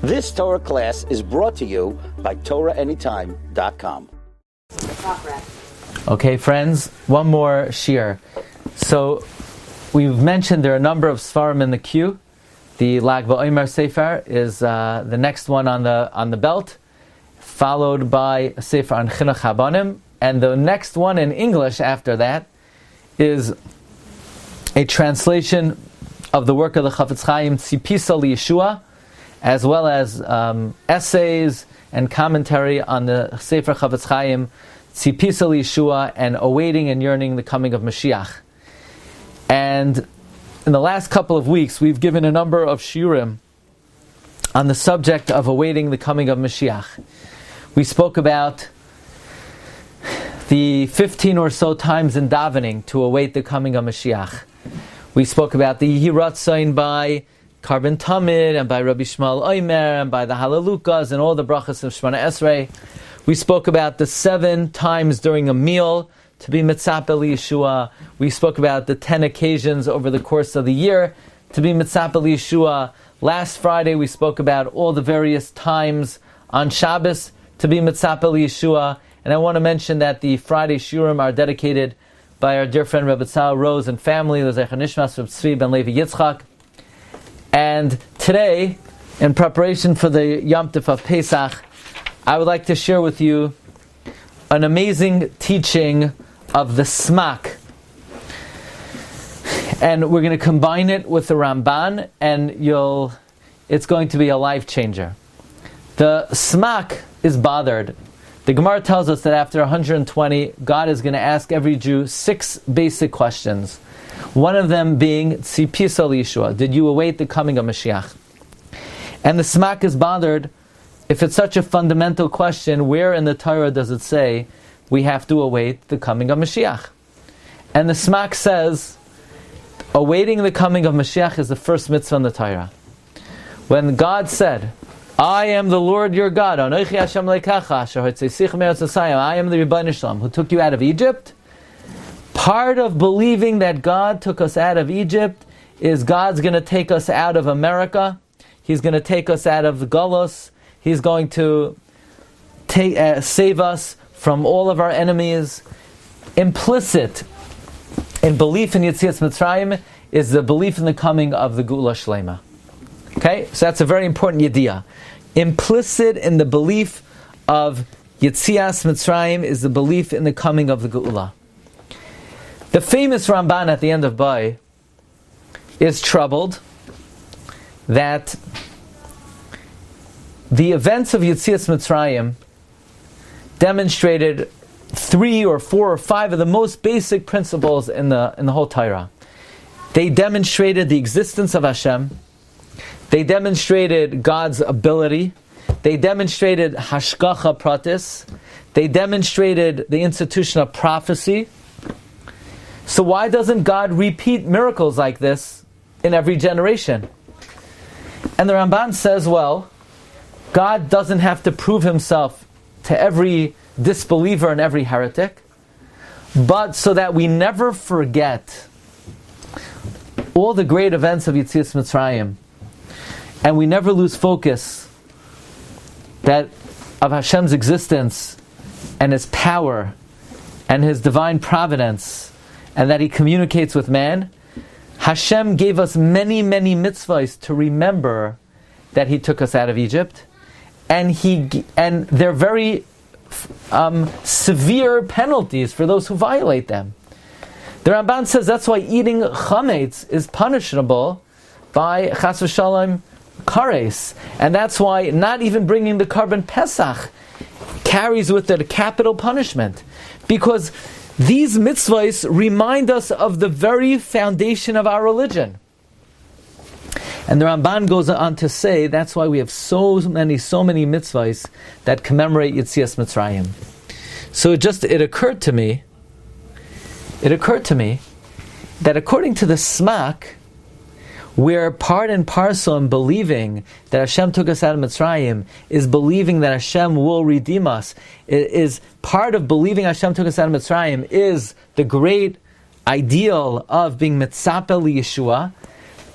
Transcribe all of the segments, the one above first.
This Torah class is brought to you by TorahAnytime.com. Okay, friends, one more shiur. So, we've mentioned there are a number of svarim in the queue. The Lag BaOmer Sefer is the next one on the belt, followed by a Sefer on Chinuch Habanim, and the next one in English after that is a translation of the work of the Chafetz Chaim Tzipisa Yeshua, as well as essays and commentary on the Sefer Chafetz Chaim Tzipisa Yeshua and awaiting and yearning the coming of Moshiach. And in the last couple of weeks, we've given a number of shiurim on the subject of awaiting the coming of Moshiach. We spoke about the 15 or so times in davening to await the coming of Moshiach. We spoke about the Yehi Ratzain by Karban Tamid and by Rabbi Shmuel Omer and by the Halalukas and all the brachas of Shemona Esrei. We spoke about the 7 times during a meal to be mitzapeh Yeshua. We spoke about the 10 occasions over the course of the year to be mitzapeh Yeshua. Last Friday we spoke about all the various times on Shabbos to be mitzapeh Yeshua. And I want to mention that the Friday Shiurim are dedicated by our dear friend Rabbi Tzal Rose and family, the Zecher Nishmas Reb Tzvi ben Levi Yitzchak. And today, in preparation for the Yom Tov of Pesach, I would like to share with you an amazing teaching of the Smak. And we're going to combine it with the Ramban, and it's going to be a life changer. The Smak is bothered. The Gemara tells us that after 120, God is going to ask every Jew 6 basic questions. One of them being, Tzipisa Yeshua, did you await the coming of Mashiach? And the Smak is bothered. If it's such a fundamental question, where in the Torah does it say we have to await the coming of Mashiach? And the Smak says, awaiting the coming of Mashiach is the first mitzvah in the Torah. When God said, I am the Lord your God, I am the Rebbeinu Shalom, who took you out of Egypt, part of believing that God took us out of Egypt is God's going to take us out of America, He's going to take us out of the Golos, He's going to save us from all of our enemies. Implicit in belief in Yetzias Mitzrayim is the belief in the coming of the Geula Shlema. Okay, so that's a very important yediyah. Implicit in the belief of Yetzias Mitzrayim is the belief in the coming of the Geula. The famous Ramban at the end of Bai is troubled that the events of Yetzias Mitzrayim demonstrated 3 or 4 or 5 of the most basic principles in the whole Torah. They demonstrated the existence of Hashem. They demonstrated God's ability. They demonstrated Hashgacha Pratis. They demonstrated the institution of prophecy. So why doesn't God repeat miracles like this in every generation? And the Ramban says, well, God doesn't have to prove Himself to every disbeliever and every heretic, but so that we never forget all the great events of Yetzias Mitzrayim, and we never lose focus of Hashem's existence and His power and His divine providence, and that He communicates with man. Hashem gave us many, many mitzvahs to remember that He took us out of Egypt, and they're very severe penalties for those who violate them. The Ramban says that's why eating chametz is punishable by chas v'shalom kares, and that's why not even bringing the Karban Pesach carries with it a capital punishment, because these mitzvahs remind us of the very foundation of our religion. And the Ramban goes on to say that's why we have so many mitzvahs that commemorate Yetzias Mitzrayim. So it occurred to me that according to the Smak, we're part and parcel in believing that Hashem took us out of Mitzrayim, is believing that Hashem will redeem us. It is part of believing Hashem took us out of Mitzrayim is the great ideal of being mitzapeh Yeshua.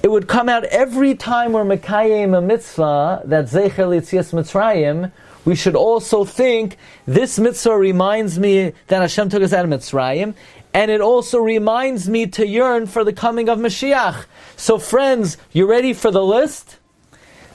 it would come out every time we're Mekayim a mitzvah, that Zecher L'Yetzias Mitzrayim, we should also think, this mitzvah reminds me that Hashem took us out of Mitzrayim, and it also reminds me to yearn for the coming of Mashiach. So friends, you ready for the list?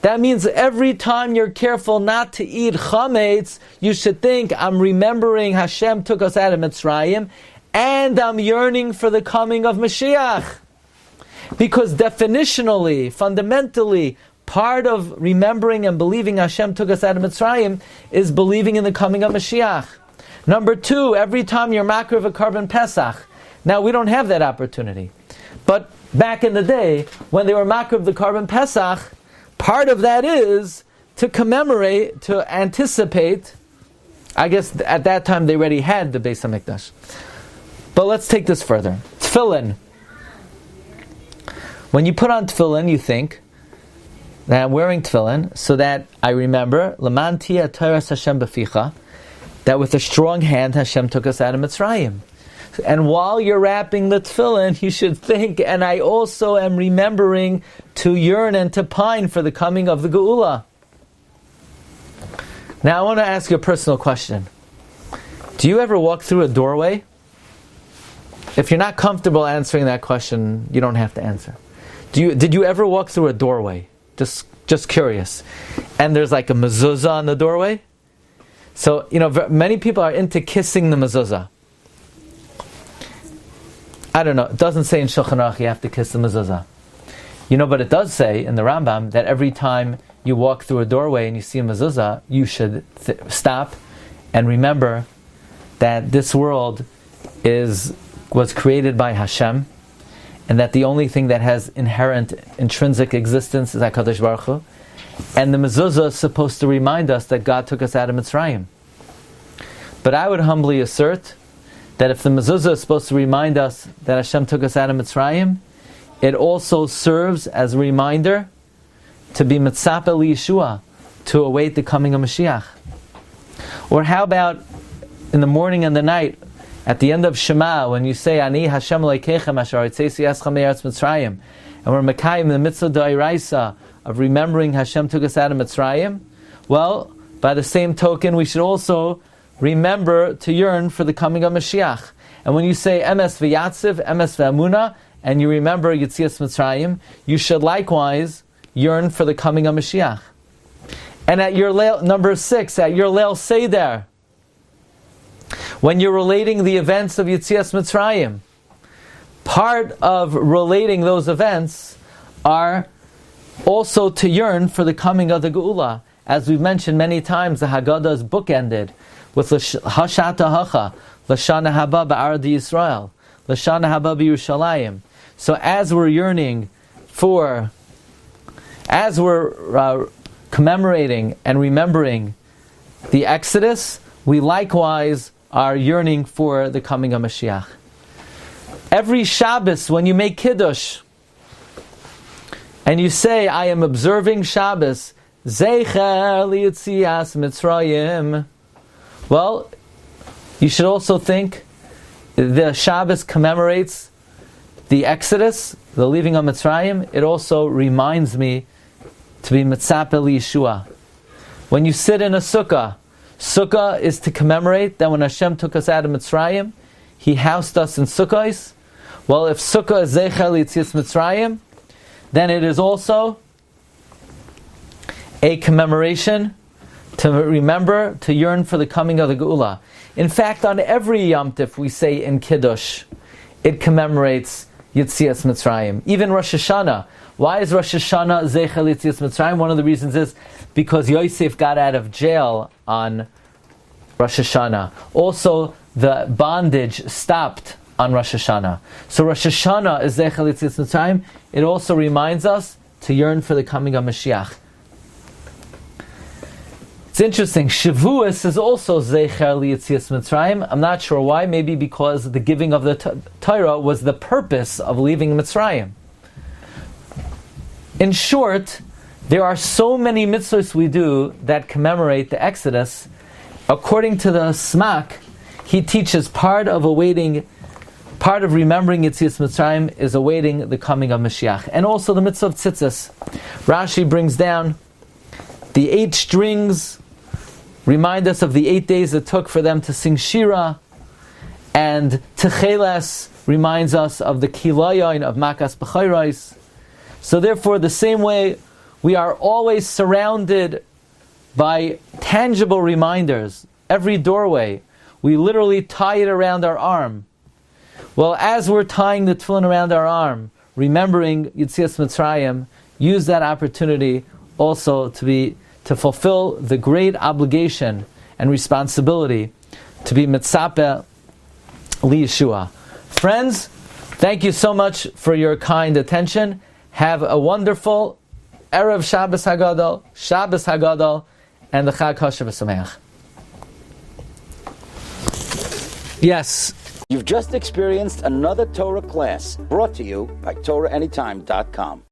That means every time you're careful not to eat chametz, you should think, I'm remembering Hashem took us out of Mitzrayim, and I'm yearning for the coming of Mashiach. Because definitionally, fundamentally, part of remembering and believing Hashem took us out of Mitzrayim is believing in the coming of Mashiach. Number 2, every time you're makriv a carbon Pesach. Now, we don't have that opportunity. But back in the day, when they were makriv the carbon Pesach, part of that is to commemorate, to anticipate. I guess at that time they already had the Beis HaMikdash. But let's take this further. Tefillin. When you put on tefillin, you think that I'm wearing tefillin so that I remember Laman tia Toras Hashem b'ficha, that with a strong hand Hashem took us out of Mitzrayim. And while you're wrapping the tefillin, you should think, and I also am remembering to yearn and to pine for the coming of the Geula. Now I want to ask you a personal question. Do you ever walk through a doorway? If you're not comfortable answering that question, you don't have to answer. Did you ever walk through a doorway? Just curious. And there's like a mezuzah on the doorway? So, many people are into kissing the mezuzah. I don't know, it doesn't say in Shulchan Aruch you have to kiss the mezuzah. But it does say in the Rambam that every time you walk through a doorway and you see a mezuzah, you should stop and remember that this world was created by Hashem, and that the only thing that has inherent, intrinsic existence is HaKadosh Baruch Hu. And the mezuzah is supposed to remind us that God took us out of Mitzrayim. But I would humbly assert that if the mezuzah is supposed to remind us that Hashem took us out of Mitzrayim, it also serves as a reminder to be mitzapeh liyeshua, to await the coming of Mashiach. Or how about in the morning and the night, at the end of Shema, when you say, Ani Hashem Elokeichem asher hotzeisi eschem me'eretz Mitzrayim, and we're mekayim the mitzvah d'oraisa of remembering Hashem took us out of Mitzrayim, well, by the same token, we should also remember to yearn for the coming of Mashiach. And when you say emes v'yatziv, emes v'amuna, and you remember Yetzias Mitzrayim, you should likewise yearn for the coming of Mashiach. And at your number 6, at your Leil Seder, when you're relating the events of Yetzias Mitzrayim, part of relating those events are also to yearn for the coming of the Geula. As we've mentioned many times, the Haggadah is bookended with Hashata Hacha, Lashana Haba Ba'ardi Yisrael, Lashana Haba B'Yerushalayim. So as we're yearning as we're commemorating and remembering the Exodus, we likewise are yearning for the coming of Mashiach. Every Shabbos, when you make Kiddush, and you say, I am observing Shabbos, Zecher L'Yetzias Mitzrayim, well, you should also think the Shabbos commemorates the Exodus, the leaving of Mitzrayim. It also reminds me to be mitzapeh liyeshua. When you sit in a sukkah is to commemorate that when Hashem took us out of Mitzrayim, He housed us in sukkahs. Well, if sukkah is Zecher L'Yetzias Mitzrayim, then it is also a commemoration to remember, to yearn for the coming of the Geula. In fact, on every Yom Tif we say in Kiddush, it commemorates Yetzias Mitzrayim. Even Rosh Hashanah. Why is Rosh Hashanah Zecher L'Yetzias Mitzrayim? One of the reasons is because Yosef got out of jail on Rosh Hashanah. Also, the bondage stopped on Rosh Hashanah. So Rosh Hashanah is Zecher L'Yetzias Mitzrayim. It also reminds us to yearn for the coming of Mashiach. It's interesting, Shavuos is also Zecher L'Yetzias Mitzrayim. I'm not sure why, maybe because the giving of the Torah was the purpose of leaving Mitzrayim. In short, there are so many mitzvos we do that commemorate the Exodus. According to the Smak, he teaches part of awaiting part of remembering Yetzias Mitzrayim is awaiting the coming of Moshiach. And also the mitzvah of tzitzis. Rashi brings down the 8 strings, remind us of the 8 days it took for them to sing Shira, and Techeles reminds us of the Kilayon of Makas B'chayrais. So therefore, the same way, we are always surrounded by tangible reminders. Every doorway, we literally tie it around our arm. Well, as we're tying the tefillin around our arm, remembering Yetzias Mitzrayim, use that opportunity also to fulfill the great obligation and responsibility to be mitzapeh li Yeshua. Friends, thank you so much for your kind attention. Have a wonderful Erev Shabbos Hagadol, and the Chag Kosher V'Sameach. Yes. You've just experienced another Torah class brought to you by TorahAnytime.com.